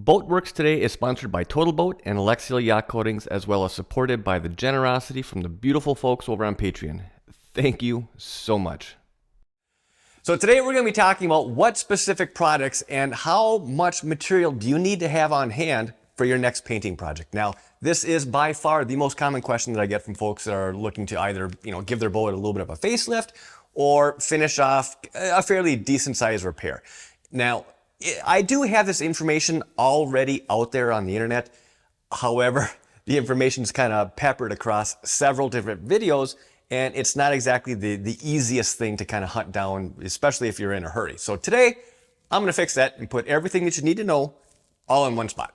Boatworks Today is sponsored by Total Boat and Alexseal Yacht Coatings, as well as supported by the generosity from the beautiful folks over on Patreon. Thank you so much. So today we're going to be talking about what specific products and how much material do you need to have on hand for your next painting project. Now, this is by far the most common question that I get from folks that are looking to either, give their boat a little bit of a facelift or finish off a fairly decent size repair. Now, I do have this information already out there on the internet. However, the information is kind of peppered across several different videos, and it's not exactly the easiest thing to kind of hunt down, especially if you're in a hurry. So today, I'm going to fix that and put everything that you need to know all in one spot.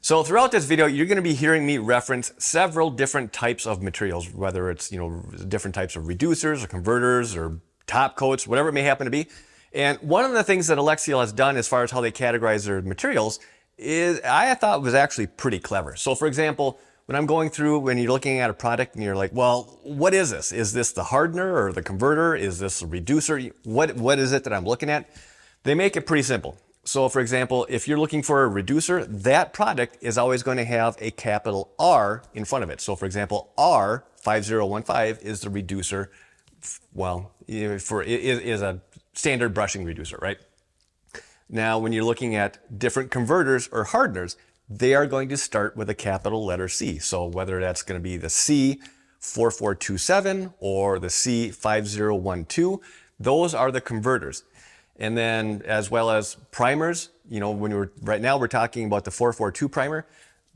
So throughout this video, you're going to be hearing me reference several different types of materials, whether it's, different types of reducers or converters or top coats, whatever it may happen to be. And one of the things that Alexseal has done as far as how they categorize their materials is, I thought was actually pretty clever. So for example, when I'm going through, when you're looking at a product and you're like, well, what is this? Is this the hardener or the converter? Is this a reducer? What is it that I'm looking at? They make it pretty simple. So for example, if you're looking for a reducer, that product is always going to have a capital R in front of it. So for example, R5015 is the reducer, well, is a standard brushing reducer, right? Now, when you're looking at different converters or hardeners, they are going to start with a capital letter C. So whether that's going to be the C4427 or the C5012, those are the converters. And then as well as primers, right now we're talking about the 442 primer.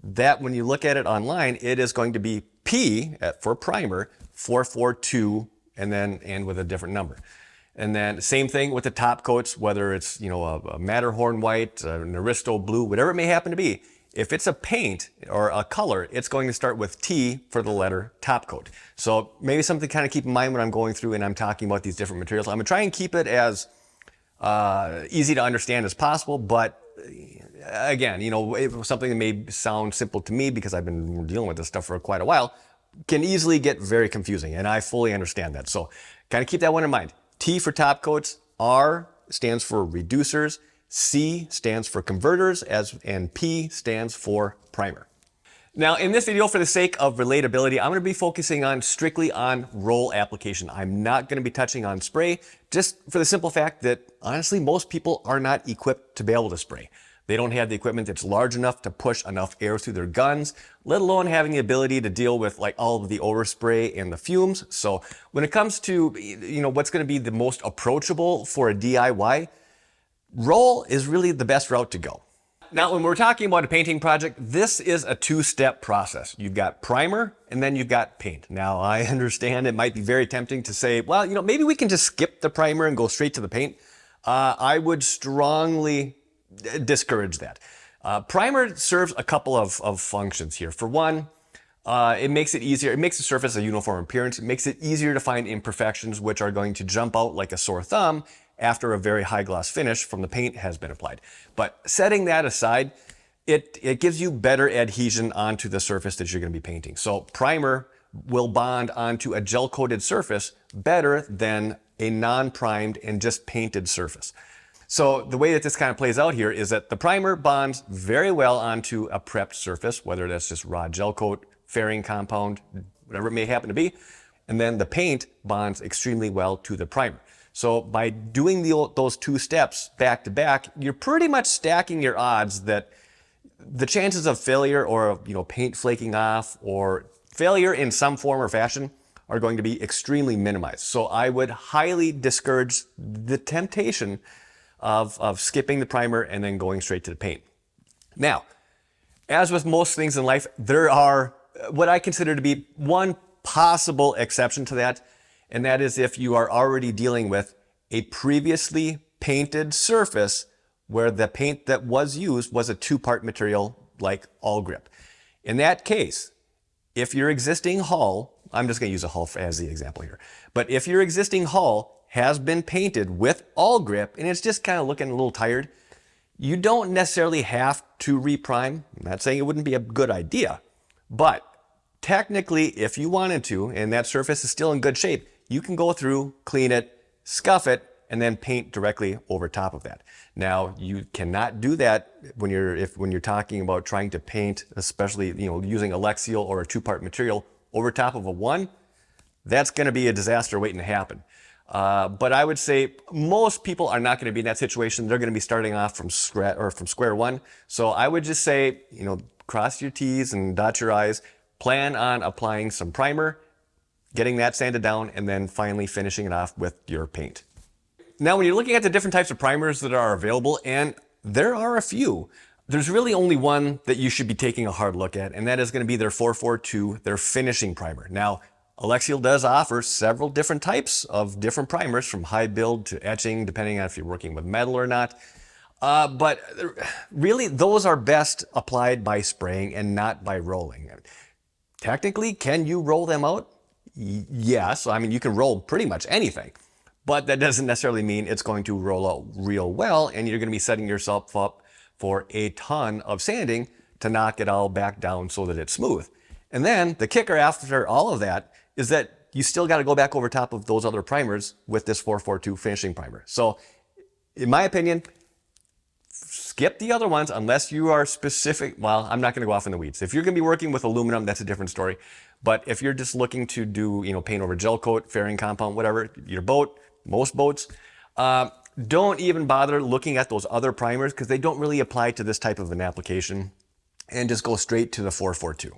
That when you look at it online, it is going to be P for primer, 442, and with a different number. And then same thing with the top coats, whether it's, a Matterhorn white, an Aristo blue, whatever it may happen to be. If it's a paint or a color, it's going to start with T for the letter top coat. So maybe something to kind of keep in mind when I'm going through and I'm talking about these different materials. I'm going to try and keep it as easy to understand as possible, but again, it was something that may sound simple to me because I've been dealing with this stuff for quite a while, can easily get very confusing, and I fully understand that. So kind of keep that one in mind. T for top coats, R stands for reducers, C stands for converters, and P stands for primer. Now, in this video, for the sake of relatability, I'm going to be focusing strictly on roll application. I'm not going to be touching on spray, just for the simple fact that, honestly, most people are not equipped to be able to spray. They don't have the equipment that's large enough to push enough air through their guns, let alone having the ability to deal with all of the overspray and the fumes. So when it comes to, what's going to be the most approachable for a DIY, roll is really the best route to go. Now, when we're talking about a painting project, this is a two-step process. You've got primer and then you've got paint. Now, I understand it might be very tempting to say, well, maybe we can just skip the primer and go straight to the paint. I would strongly discourage that. Primer serves a couple of functions here. For one, it makes it easier. It makes the surface a uniform appearance. It makes it easier to find imperfections, which are going to jump out like a sore thumb after a very high gloss finish from the paint has been applied. But setting that aside, it gives you better adhesion onto the surface that you're going to be painting. So primer will bond onto a gel coated surface better than a non-primed and just painted surface. So the way that this kind of plays out here is that the primer bonds very well onto a prepped surface, whether that's just raw gel coat, fairing compound, whatever it may happen to be. And then the paint bonds extremely well to the primer. So by doing those two steps back to back, you're pretty much stacking your odds that the chances of failure or paint flaking off or failure in some form or fashion are going to be extremely minimized. So I would highly discourage the temptation of skipping the primer and then going straight to the paint. Now, as with most things in life, there are what I consider to be one possible exception to that, and that is if you are already dealing with a previously painted surface where the paint that was used was a two-part material like all grip. In that case, if your existing hull, I'm just going to use a hull as the example here, but if your existing hull has been painted with all grip and it's just kind of looking a little tired, you don't necessarily have to reprime. I'm not saying it wouldn't be a good idea, but technically, if you wanted to, and that surface is still in good shape, you can go through, clean it, scuff it, and then paint directly over top of that. Now, you cannot do that when you're talking about trying to paint, especially using Alexseal or a two-part material over top of a one. That's going to be a disaster waiting to happen. But I would say most people are not going to be in that situation. They're going to be starting off from square one. So I would just say, cross your T's and dot your I's. Plan on applying some primer, getting that sanded down, and then finally finishing it off with your paint. Now, when you're looking at the different types of primers that are available, and there are a few, there's really only one that you should be taking a hard look at, and that is going to be their 442, their finishing primer. Now, Alexseal does offer several different types of different primers, from high build to etching, depending on if you're working with metal or not. But really, those are best applied by spraying and not by rolling. Technically, can you roll them out? Yes. I mean, you can roll pretty much anything, but that doesn't necessarily mean it's going to roll out real well, and you're going to be setting yourself up for a ton of sanding to knock it all back down so that it's smooth. And then the kicker after all of that is that you still got to go back over top of those other primers with this 442 finishing primer. So in my opinion, skip the other ones unless you are specific. Well, I'm not going to go off in the weeds. If you're going to be working with aluminum, that's a different story. But if you're just looking to do, paint over gel coat, fairing compound, whatever, your boat, most boats, don't even bother looking at those other primers because they don't really apply to this type of an application, and just go straight to the 442.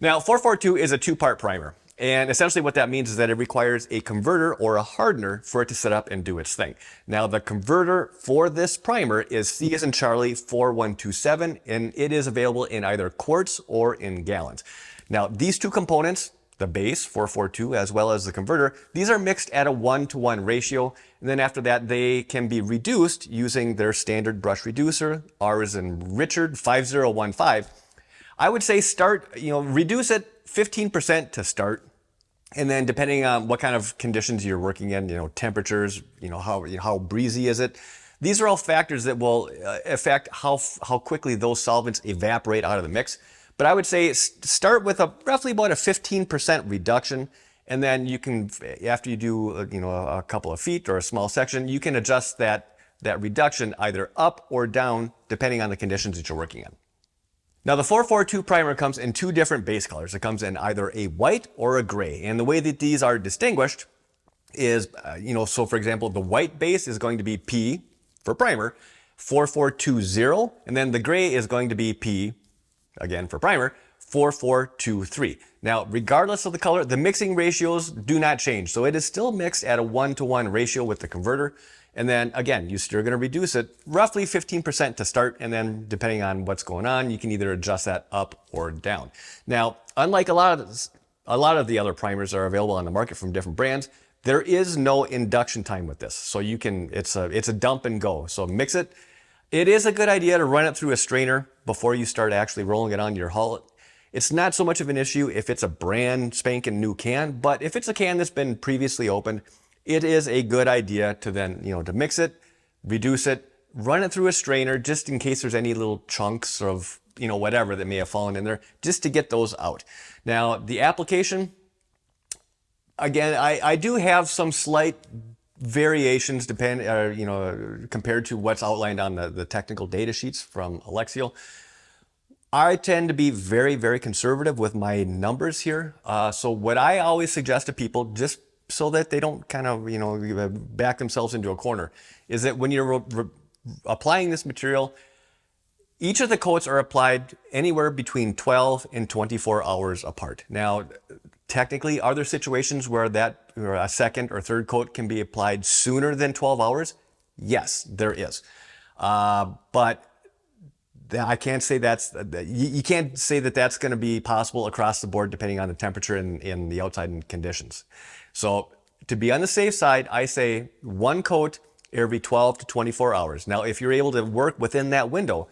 Now, 442 is a two-part primer. And essentially what that means is that it requires a converter or a hardener for it to set up and do its thing. Now, the converter for this primer is C as in Charlie 4127, and it is available in either quarts or in gallons. Now, these two components, the base 442 as well as the converter, these are mixed at a 1-to-1 ratio. And then after that, they can be reduced using their standard brush reducer. Ours in Richard 5015. I would say reduce it 15% to start. And then depending on what kind of conditions you're working in, temperatures, how breezy is it? These are all factors that will affect how quickly those solvents evaporate out of the mix. But I would say start with roughly about a 15% reduction. And then you can, after you do, a couple of feet or a small section, you can adjust that reduction either up or down depending on the conditions that you're working in. Now, the 442 primer comes in two different base colors. It comes in either a white or a gray. And the way that these are distinguished is, so for example, the white base is going to be P for primer, 4420, and then the gray is going to be P, again for primer, 4423. Now, regardless of the color, the mixing ratios do not change. So it is still mixed at a 1-to-1 ratio with the converter. And then again, you're still going to reduce it roughly 15% to start. And then depending on what's going on, you can either adjust that up or down. Now, unlike a lot of the other primers that are available on the market from different brands, there is no induction time with this. So it's a dump and go. So mix it. It is a good idea to run it through a strainer before you start actually rolling it onto your hull. It's not so much of an issue if it's a brand spanking new can, but if it's a can that's been previously opened, it is a good idea to then, to mix it, reduce it, run it through a strainer just in case there's any little chunks of, whatever that may have fallen in there, just to get those out. Now, the application, again, I do have some slight variations compared to what's outlined on the technical data sheets from Alexseal. I tend to be very, very conservative with my numbers here. So what I always suggest to people, just so that they don't kind of, back themselves into a corner, is that when you're applying this material, each of the coats are applied anywhere between 12 and 24 hours apart. Now, technically, are there situations where a second or third coat can be applied sooner than 12 hours? Yes, there is. But I can't say you can't say that that's going to be possible across the board depending on the temperature and the outside conditions. So to be on the safe side, I say one coat every 12 to 24 hours. Now, if you're able to work within that window,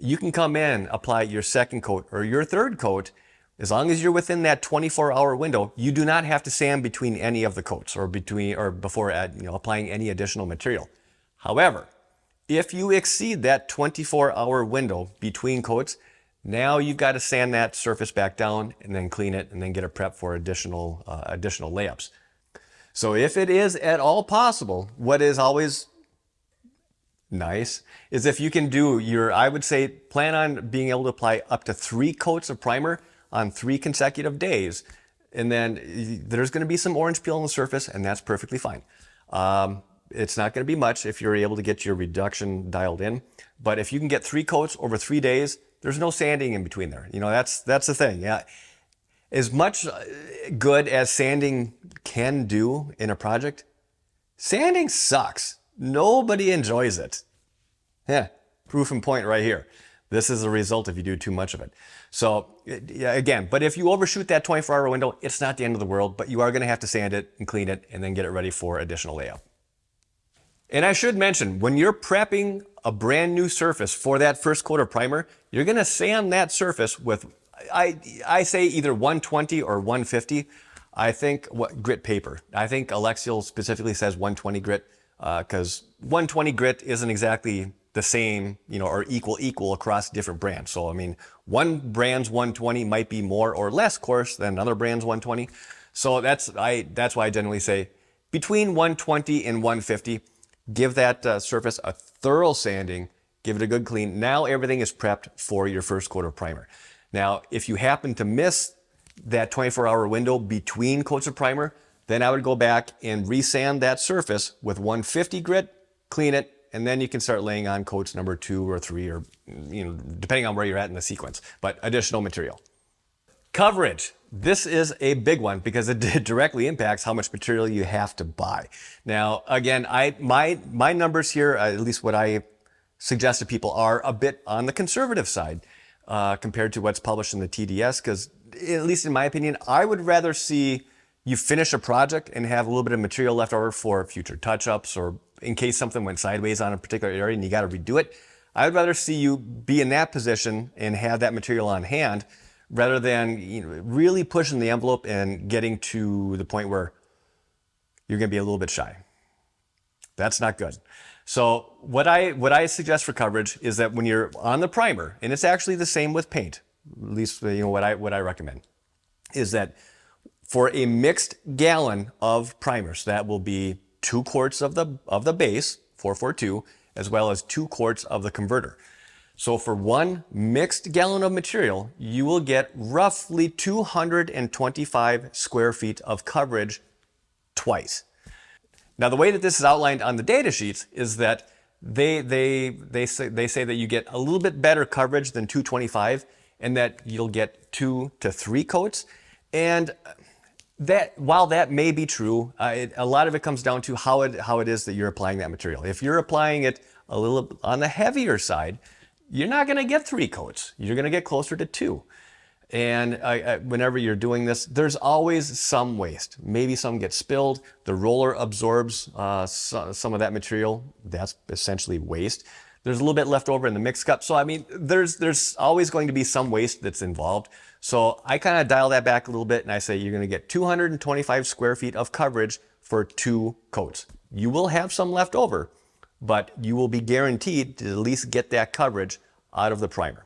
you can come in, apply your second coat or your third coat. As long as you're within that 24-hour window, you do not have to sand between any of the coats or before applying any additional material. However, if you exceed that 24-hour window between coats, now you've got to sand that surface back down and then clean it and then get it prepped for additional layups. So if it is at all possible, what is always nice is if you can do I would say plan on being able to apply up to 3 coats of primer on 3 consecutive days. And then there's going to be some orange peel on the surface, and that's perfectly fine. It's not going to be much if you're able to get your reduction dialed in. But if you can get 3 coats over 3 days, there's no sanding in between there. You know, that's the thing. Yeah. As much good as sanding can do in a project, sanding sucks. Nobody enjoys it. Yeah, proof and point right here. This is the result if you do too much of it. So again, but if you overshoot that 24-hour window, it's not the end of the world, but you are going to have to sand it and clean it and then get it ready for additional layup. And I should mention, when you're prepping a brand new surface for that first coat of primer, you're going to sand that surface with, I say either 120 or 150. I think grit paper. I think Alexseal specifically says 120 grit because 120 grit isn't exactly the same, you know, or equal across different brands. So, I mean, one brand's 120 might be more or less coarse than another brand's 120. So that's why I generally say between 120 and 150, give that surface a thorough sanding, give it a good clean. Now everything is prepped for your first coat of primer. Now, if you happen to miss that 24-hour window between coats of primer, then I would go back and resand that surface with 150 grit, clean it, and then you can start laying on coats number 2 or 3, or, you know, depending on where you're at in the sequence, but additional material. Coverage. This is a big one because it directly impacts how much material you have to buy. Now, again, my numbers here, at least what I suggest to people, are a bit on the conservative side compared to what's published in the TDS, because at least in my opinion, I would rather see you finish a project and have a little bit of material left over for future touch-ups, or in case something went sideways on a particular area and you got to redo it. I would rather see you be in that position and have that material on hand rather than, you know, really pushing the envelope and getting to the point where you're going to be a little bit shy. That's not good. So what I suggest for coverage is that when you're on the primer, and it's actually the same with paint, at least, you know, what I recommend, is that for a mixed gallon of primers, that will be 2 quarts of the base, 442, as well as 2 quarts of the converter. So for 1 mixed gallon of material, you will get roughly 225 square feet of coverage twice. Now, the way that this is outlined on the data sheets is that they say that you get a little bit better coverage than 225, and that you'll get 2 to 3 coats. And that, while that may be true, a lot of it comes down to how it is that you're applying that material. If you're applying it a little on the heavier side, you're not going to get 3 coats. You're going to get closer to 2. And whenever you're doing this, there's always some waste. Maybe some gets spilled. The roller absorbs some of that material. That's essentially waste. There's a little bit left over in the mix cup. So, I mean, there's always going to be some waste that's involved. So I kind of dial that back a little bit and I say you're going to get 225 square feet of coverage for 2 coats. You will have some left over, but you will be guaranteed to at least get that coverage out of the primer.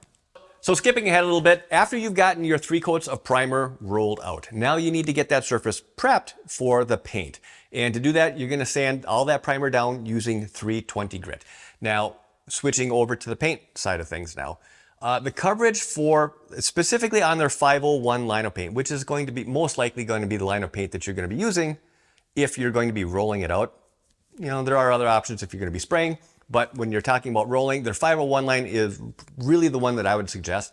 So skipping ahead a little bit, after you've gotten your 3 coats of primer rolled out, now you need to get that surface prepped for the paint. And to do that, you're going to sand all that primer down using 320 grit. Now, switching over to the paint side of things now. The coverage for, specifically on their 501 line of paint, which is going to be most likely going to be the line of paint that you're going to be using if you're going to be rolling it out. You know, there are other options if you're going to be spraying, but when you're talking about rolling, their 501 line is really the one that I would suggest.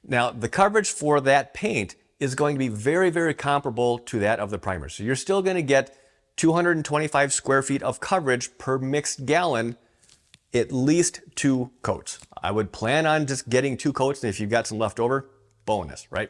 Now, the coverage for that paint is going to be very, very comparable to that of the primer. So you're still going to get 225 square feet of coverage per mixed gallon, at least 2 coats. I would plan on just getting 2 coats, and if you've got some left over, bonus, right?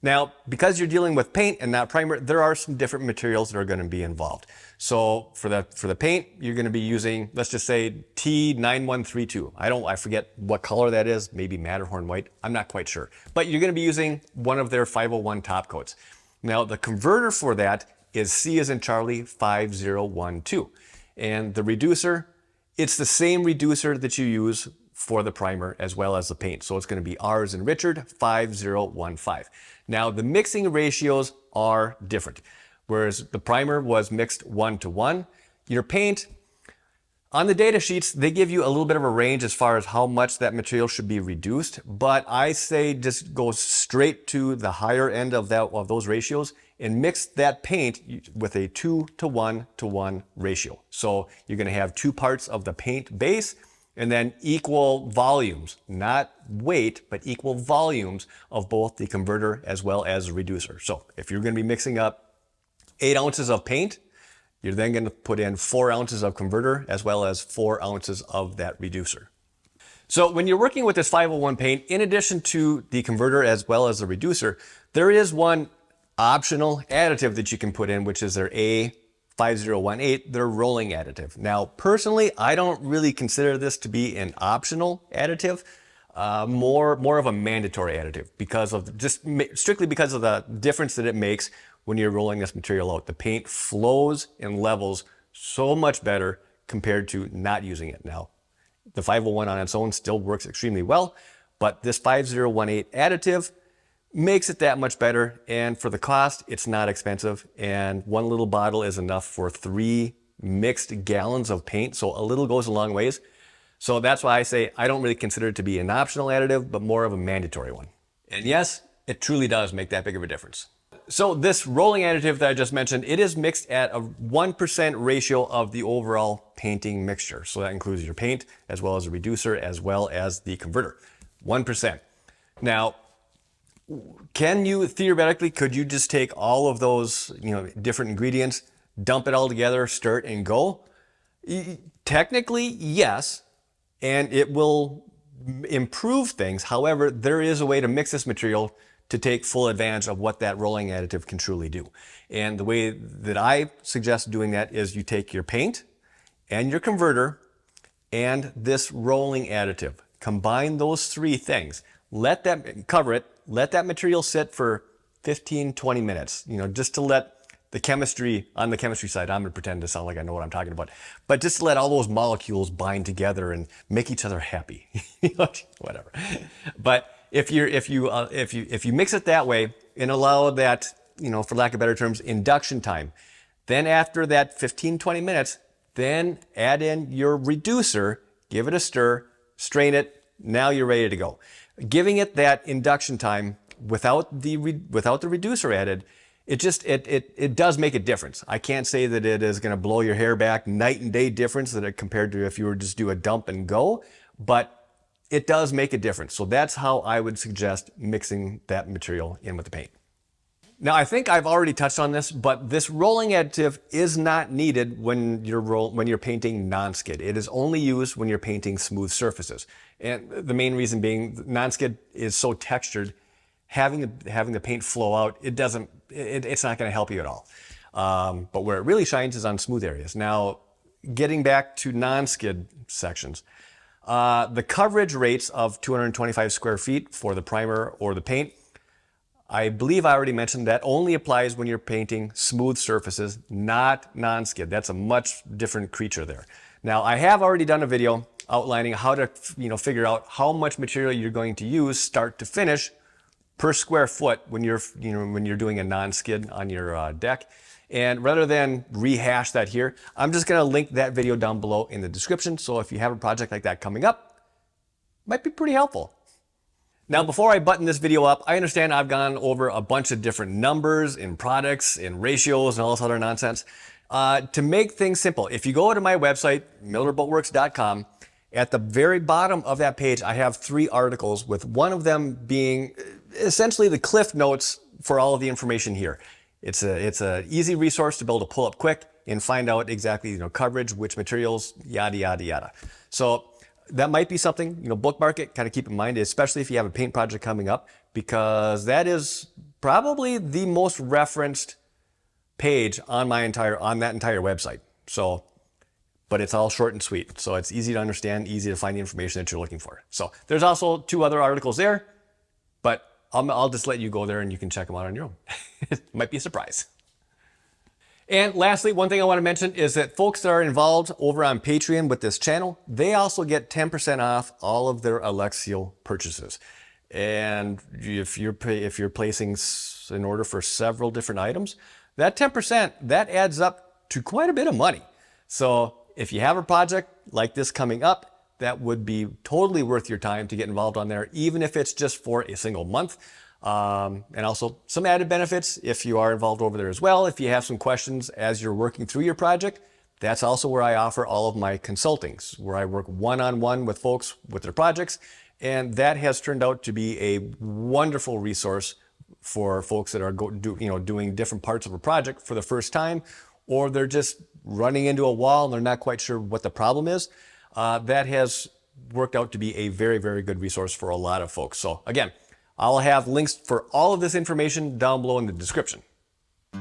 Now, because you're dealing with paint and not primer, there are some different materials that are going to be involved. So for the paint, you're going to be using, let's just say T9132. I forget what color that is, maybe Matterhorn white. I'm not quite sure. But you're going to be using one of their 501 top coats. Now, the converter for that is C as in Charlie 5012. And the reducer, it's the same reducer that you use for the primer as well as the paint. So it's going to be R as in Richard 5015. Now the mixing ratios are different. whereas the primer was mixed 1:1. Your paint, on the data sheets, they give you a little bit of a range as far as how much that material should be reduced, but I say just go straight to the higher end of those ratios and mix that paint with a 2:1:1 ratio. So you're going to have 2 parts of the paint base and then equal volumes, not weight, but equal volumes of both the converter as well as the reducer. So if you're going to be mixing up 8 ounces of paint, you're then going to put in 4 ounces of converter as well as 4 ounces of that reducer. So when you're working with this 501 paint, in addition to the converter as well as the reducer, there is one optional additive that you can put in, which is their A5018, their rolling additive. Now, personally, I don't really consider this to be an optional additive, more of a mandatory additive because of strictly because of the difference that it makes when you're rolling this material out. The paint flows and levels so much better compared to not using it. Now, the 501 on its own still works extremely well, but this 5018 additive makes it that much better. And for the cost, it's not expensive. And one little bottle is enough for 3 mixed gallons of paint. So a little goes a long ways. So that's why I say I don't really consider it to be an optional additive, but more of a mandatory one. And yes, it truly does make that big of a difference. So this rolling additive that I just mentioned, it is mixed at a 1% ratio of the overall painting mixture. So that includes your paint as well as the reducer as well as the converter. 1%. Now, could you just take all of those, different ingredients, dump it all together, stir it and go? Technically, yes, and it will improve things. However, there is a way to mix this material to take full advantage of what that rolling additive can truly do. And the way that I suggest doing that is you take your paint and your converter and this rolling additive. Combine those 3 things. Cover it, let that material sit for 15, 20 minutes, just to let the chemistry, on the chemistry side, I'm gonna pretend to sound like I know what I'm talking about, but just to let all those molecules bind together and make each other happy, whatever. But if you mix it that way and allow that, for lack of better terms, induction time, then after that 15, 20 minutes, then add in your reducer, give it a stir, strain it, now you're ready to go. Giving it that induction time without the reducer added, it does make a difference. I can't say that it is going to blow your hair back, night and day difference compared to if you were just do a dump and go, but it does make a difference. So that's how I would suggest mixing that material in with the paint. Now, I think I've already touched on this, but this rolling additive is not needed when you're painting non-skid. It is only used when you're painting smooth surfaces. And the main reason being non-skid is so textured, having the paint flow out, it's not going to help you at all. But where it really shines is on smooth areas. Now, getting back to non-skid sections, the coverage rates of 225 square feet for the primer or the paint, I believe I already mentioned that only applies when you're painting smooth surfaces, not non-skid. That's a much different creature there. Now, I have already done a video outlining how to, figure out how much material you're going to use start to finish per square foot when you're doing a non-skid on your deck. And rather than rehash that here, I'm just going to link that video down below in the description. So if you have a project like that coming up, it might be pretty helpful. Now, before I button this video up, I understand I've gone over a bunch of different numbers and products and ratios and all this other nonsense. To make things simple, if you go to my website, millerboatworks.com, at the very bottom of that page, I have 3 articles, with one of them being essentially the cliff notes for all of the information here. It's an easy resource to be able to pull up quick and find out exactly, coverage, which materials, yada, yada, yada. So that might be something, bookmark it, kind of keep in mind, especially if you have a paint project coming up, because that is probably the most referenced page on that entire website. So, but it's all short and sweet. So it's easy to understand, easy to find the information that you're looking for. So there's also 2 other articles there, but I'll just let you go there and you can check them out on your own. It might be a surprise. And lastly, one thing I want to mention is that folks that are involved over on Patreon with this channel, they also get 10% off all of their Alexseal purchases. And if you're placing an order for several different items, that 10%, that adds up to quite a bit of money. So if you have a project like this coming up, that would be totally worth your time to get involved on there, even if it's just for a single month. And also some added benefits if you are involved over there as well. If you have some questions as you're working through your project, that's also where I offer all of my consultings, where I work one-on-one with folks with their projects. And that has turned out to be a wonderful resource for folks that are doing different parts of a project for the first time, or they're just running into a wall and they're not quite sure what the problem is. That has worked out to be a very, very good resource for a lot of folks. So again, I'll have links for all of this information down below in the description.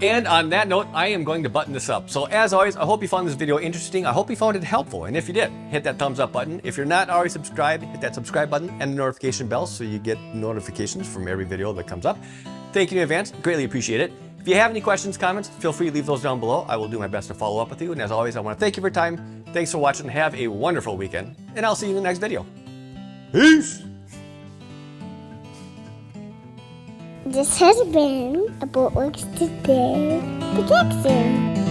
And on that note, I am going to button this up. So as always, I hope you found this video interesting. I hope you found it helpful. And if you did, hit that thumbs up button. If you're not already subscribed, hit that subscribe button and the notification bell so you get notifications from every video that comes up. Thank you in advance. Greatly appreciate it. If you have any questions, comments, feel free to leave those down below. I will do my best to follow up with you. And as always, I want to thank you for your time. Thanks for watching. Have a wonderful weekend. And I'll see you in the next video. Peace! This has been a BoatworksToday production.